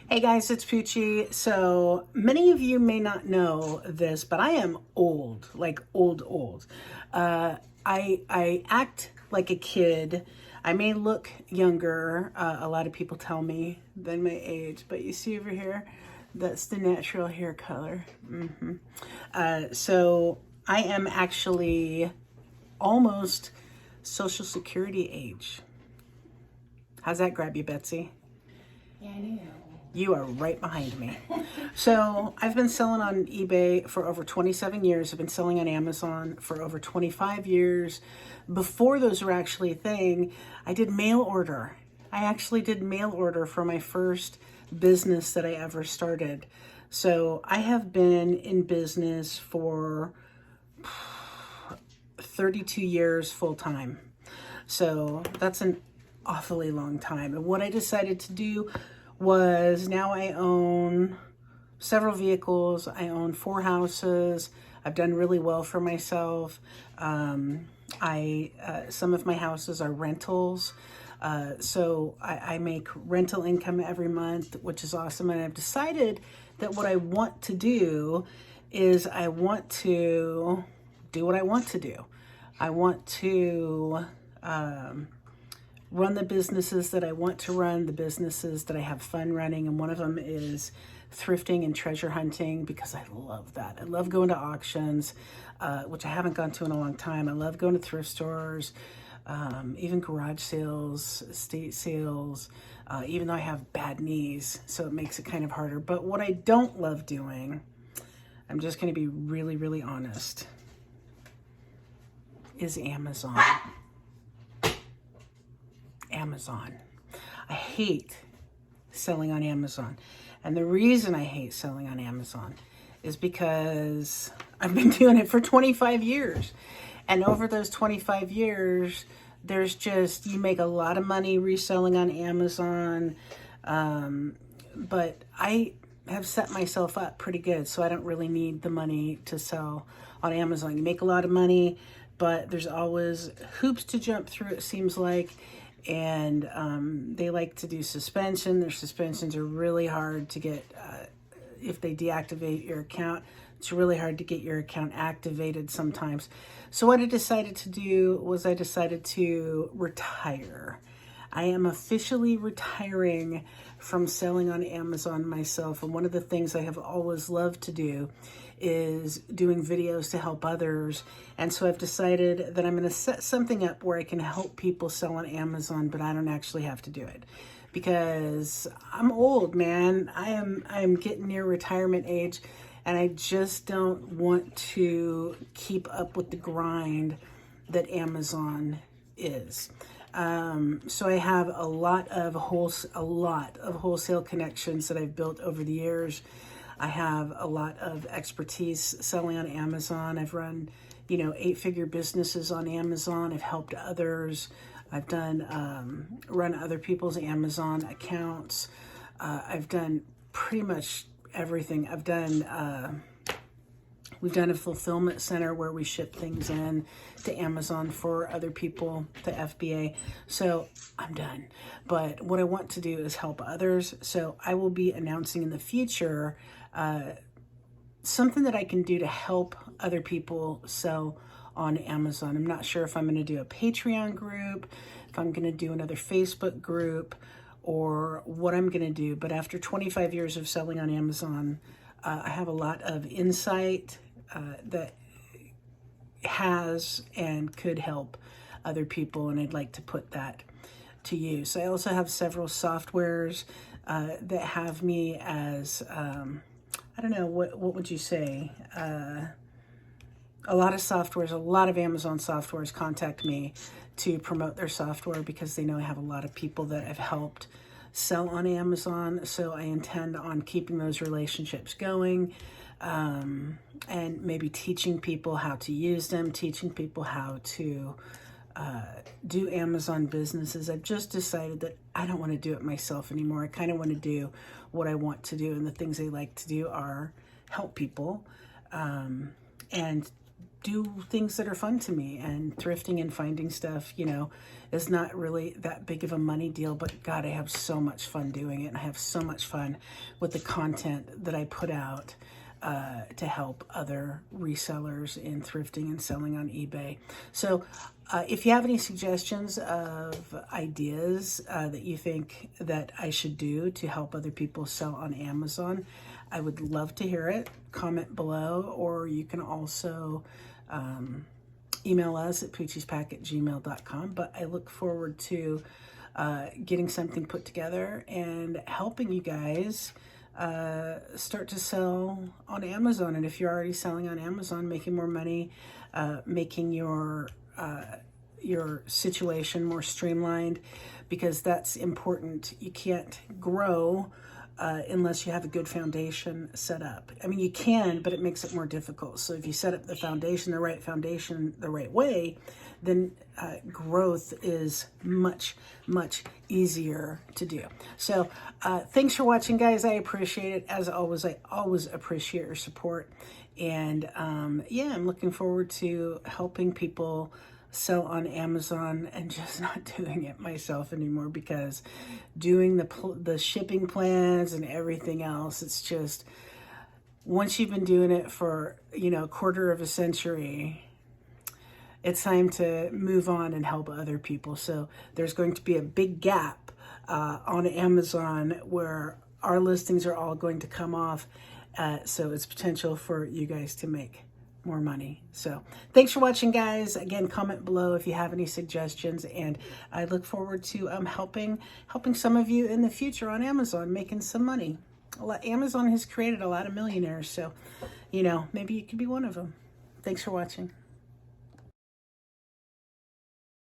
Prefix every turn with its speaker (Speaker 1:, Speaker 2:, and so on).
Speaker 1: Hey guys, it's Poochie. So many of you may not know this, but I am old, like old. I act like a kid. I may look younger. A lot of people tell me than my age, but you see over here, that's the natural hair color. So I am actually almost Social Security age. How's that grab you, Betsy?
Speaker 2: Yeah, I knew.
Speaker 1: You are right behind me. So I've been selling on eBay for over 27 years. I've been selling on Amazon for over 25 years. Before those were actually a thing, I did mail order. I actually did mail order for my first business that I ever started. So I have been in business for 32 years full time. So that's an awfully long time. And what I decided to do was, now I own several vehicles. I own 4 houses. I've done really well for myself. Some of my houses are rentals. So I make rental income every month, which is awesome. And I've decided that what I want to do is I want to do what I want to do. I want to run the businesses that I want to run, the businesses that I have fun running. And one of them is thrifting and treasure hunting, because I love that. I love going to auctions, which I haven't gone to in a long time. I love going to thrift stores, even garage sales, estate sales, even though I have bad knees, so it makes it kind of harder. But what I don't love doing, I'm just going to be really, really honest, is Amazon. Amazon. I hate selling on Amazon. And the reason I hate selling on Amazon is because I've been doing it for 25 years. And over those 25 years, you make a lot of money reselling on Amazon. But I have set myself up pretty good, so I don't really need the money to sell on Amazon. You make a lot of money, but there's always hoops to jump through, it seems like. And they like to do suspension. Their suspensions are really hard to get. If they deactivate your account, it's really hard to get your account activated sometimes. So what I decided to do was I decided to retire. I am officially retiring from selling on Amazon myself. And one of the things I have always loved to do is doing videos to help others. And so I've decided that I'm going to set something up where I can help people sell on Amazon, but I don't actually have to do it, because I'm old, man. I am getting near retirement age, and I just don't want to keep up with the grind that Amazon is. So I have a lot of wholesale connections that I've built over the years. I have a lot of expertise selling on Amazon. I've run, 8-figure businesses on Amazon. I've helped others. I've done run other people's Amazon accounts. I've done pretty much everything. We've done a fulfillment center where we ship things in to Amazon for other people, to FBA. So I'm done. But what I want to do is help others. So I will be announcing in the future something that I can do to help other people sell on Amazon. I'm not sure if I'm going to do a Patreon group, if I'm going to do another Facebook group, or what I'm going to do. But after 25 years of selling on Amazon, I have a lot of insight that has and could help other people, and I'd like to put that to use. I also have several softwares that have me as, I don't know, what would you say? A lot of Amazon softwares contact me to promote their software because they know I have a lot of people that I've helped sell on Amazon. So I intend on keeping those relationships going, and maybe teaching people how to use them, teaching people how to do Amazon businesses. I've just decided that I don't want to do it myself anymore. I kind of want to do what I want to do, and the things I like to do are help people, and do things that are fun to me, and thrifting and finding stuff, you know, is not really that big of a money deal, but God, I have so much fun doing it, and I have so much fun with the content that I put out to help other resellers in thrifting and selling on eBay. So if you have any suggestions of ideas that you think that I should do to help other people sell on Amazon, I would love to hear it. Comment below, or you can also email us at poochiespack@gmail.com. But I look forward to getting something put together and helping you guys start to sell on Amazon. And if you're already selling on Amazon, making more money, making your situation more streamlined, because that's important. You can't grow unless you have a good foundation set up. I mean, you can, but it makes it more difficult. So if you set up the foundation the right way, then growth is much, much easier to do. So thanks for watching, guys. I appreciate it. As always, I always appreciate your support. And yeah, I'm looking forward to helping people sell on Amazon and just not doing it myself anymore, because doing the shipping plans and everything else, it's just, once you've been doing it for, you know, a quarter of a century, it's time to move on and help other people. So there's going to be a big gap on Amazon where our listings are all going to come off. So it's potential for you guys to make more money. So thanks for watching, guys. Again, comment below if you have any suggestions, and I look forward to helping some of you in the future on Amazon, making some money. Amazon has created a lot of millionaires, so you know, maybe you could be one of them. Thanks for watching.